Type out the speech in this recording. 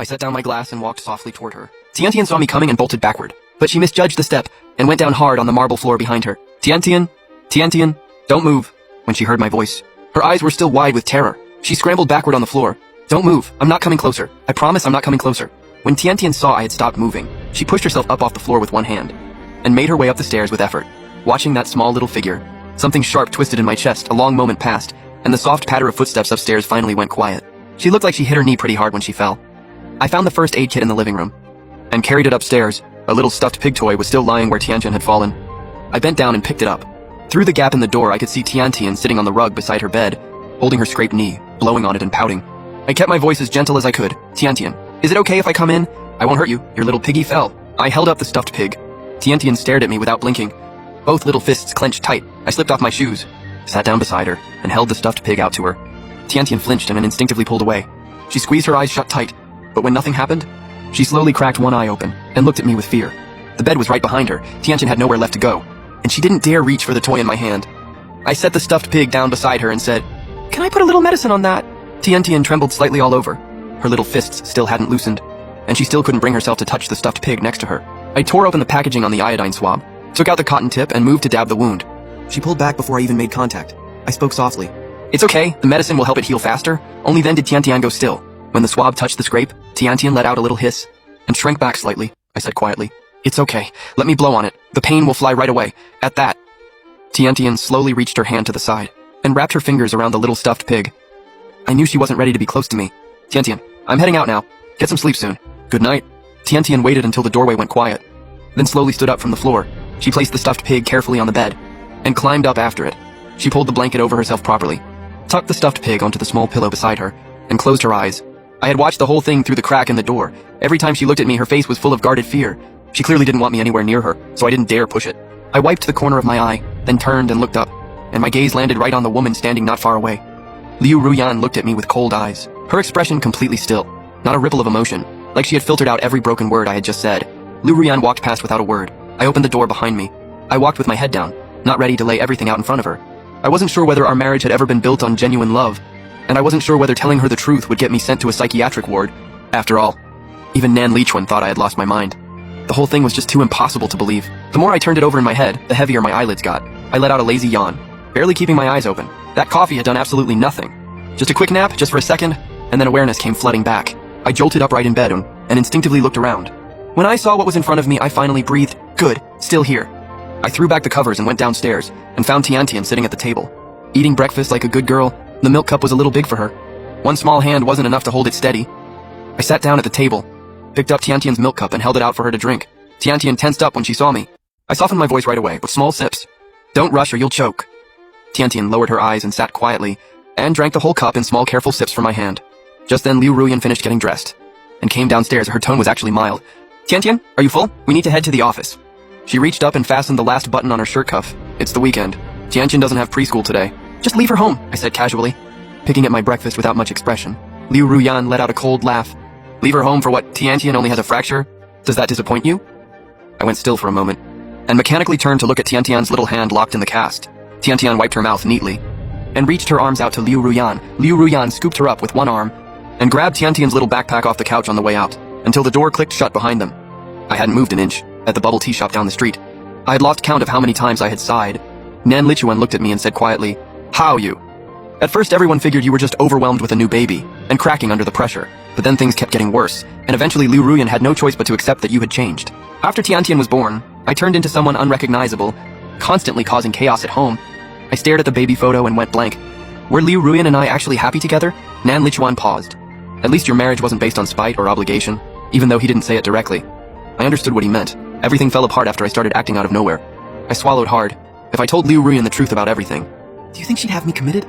I set down my glass and walked softly toward her. Tian saw me coming and bolted backward, but she misjudged the step and went down hard on the marble floor behind her. Tian, don't move, when she heard my voice. Her eyes were still wide with terror. She scrambled backward on the floor. Don't move, I'm not coming closer. I promise I'm not coming closer. When Tian saw I had stopped moving, she pushed herself up off the floor with one hand and made her way up the stairs with effort. Watching that small little figure, something sharp twisted in my chest. A long moment passed, and the soft patter of footsteps upstairs finally went quiet. She looked like she hit her knee pretty hard when she fell. I found the first aid kit in the living room and carried it upstairs. A little stuffed pig toy was still lying where Tian had fallen. I bent down and picked it up. Through the gap in the door, I could see Tian sitting on the rug beside her bed, holding her scraped knee, blowing on it and pouting. I kept my voice as gentle as I could. Tian, is it okay if I come in? I won't hurt you. Your little piggy fell. I held up the stuffed pig. Tian stared at me without blinking. Both little fists clenched tight. I slipped off my shoes, sat down beside her, and held the stuffed pig out to her. Tian flinched and then instinctively pulled away. She squeezed her eyes shut tight, but when nothing happened, she slowly cracked one eye open and looked at me with fear. The bed was right behind her. Tian had nowhere left to go, and she didn't dare reach for the toy in my hand. I set the stuffed pig down beside her and said, "Can I put a little medicine on that?" Tian trembled slightly all over. Her little fists still hadn't loosened, and she still couldn't bring herself to touch the stuffed pig next to her. I tore open the packaging on the iodine swab, took out the cotton tip, and moved to dab the wound. She pulled back before I even made contact. I spoke softly. "It's okay, the medicine will help it heal faster." Only then did Tian go still. When the swab touched the scrape, Tian let out a little hiss and shrank back slightly. I said quietly, "It's okay, let me blow on it. The pain will fly right away." At that, Tian slowly reached her hand to the side and wrapped her fingers around the little stuffed pig. I knew she wasn't ready to be close to me. "Tian, I'm heading out now. Get some sleep soon. Good night." Tian waited until the doorway went quiet, then slowly stood up from the floor. She placed the stuffed pig carefully on the bed and climbed up after it. She pulled the blanket over herself properly, tucked the stuffed pig onto the small pillow beside her, and closed her eyes. I had watched the whole thing through the crack in the door. Every time she looked at me, her face was full of guarded fear. She clearly didn't want me anywhere near her, so I didn't dare push it. I wiped the corner of my eye, then turned and looked up, and my gaze landed right on the woman standing not far away. Liu Ruyan looked at me with cold eyes, her expression completely still, not a ripple of emotion, like she had filtered out every broken word I had just said. Liu Ruyan walked past without a word. I opened the door behind me. I walked with my head down, not ready to lay everything out in front of her. I wasn't sure whether our marriage had ever been built on genuine love, and I wasn't sure whether telling her the truth would get me sent to a psychiatric ward. After all, even Nan Lichuan thought I had lost my mind. The whole thing was just too impossible to believe. The more I turned it over in my head, the heavier my eyelids got. I let out a lazy yawn, barely keeping my eyes open. That coffee had done absolutely nothing. Just a quick nap, just for a second, and then awareness came flooding back. I jolted upright in bed and instinctively looked around. When I saw what was in front of me, I finally breathed. Good, still here. I threw back the covers and went downstairs and found Tian sitting at the table, eating breakfast like a good girl. The milk cup was a little big for her. One small hand wasn't enough to hold it steady. I sat down at the table, picked up Tian's milk cup and held it out for her to drink. Tian tensed up when she saw me. I softened my voice right away, with small sips. "Don't rush or you'll choke." Tian lowered her eyes and sat quietly, and drank the whole cup in small careful sips from my hand. Just then Liu Ruyan finished getting dressed, and came downstairs. Her tone was actually mild. "Tian, are you full? We need to head to the office." She reached up and fastened the last button on her shirt cuff. "It's the weekend. Tian doesn't have preschool today. Just leave her home," I said casually, picking at my breakfast without much expression. Liu Ruyan let out a cold laugh. "Leave her home for what? Tian only has a fracture? Does that disappoint you?" I went still for a moment, and mechanically turned to look at Tian's little hand locked in the cast. Tian wiped her mouth neatly, and reached her arms out to Liu Ruyan. Liu Ruyan scooped her up with one arm, and grabbed Tian's little backpack off the couch on the way out, until the door clicked shut behind them. I hadn't moved an inch, at the bubble tea shop down the street. I had lost count of how many times I had sighed. Nan Lichuan looked at me and said quietly, "How you?" At first everyone figured you were just overwhelmed with a new baby, and cracking under the pressure. But then things kept getting worse, and eventually Liu Ruyan had no choice but to accept that you had changed. After Tian was born, I turned into someone unrecognizable, constantly causing chaos at home. I stared at the baby photo and went blank. Were Liu Ruyan and I actually happy together? Nan Lichuan paused. "At least your marriage wasn't based on spite or obligation," even though he didn't say it directly. I understood what he meant. Everything fell apart after I started acting out of nowhere. I swallowed hard. If I told Liu Ruyan the truth about everything, do you think she'd have me committed?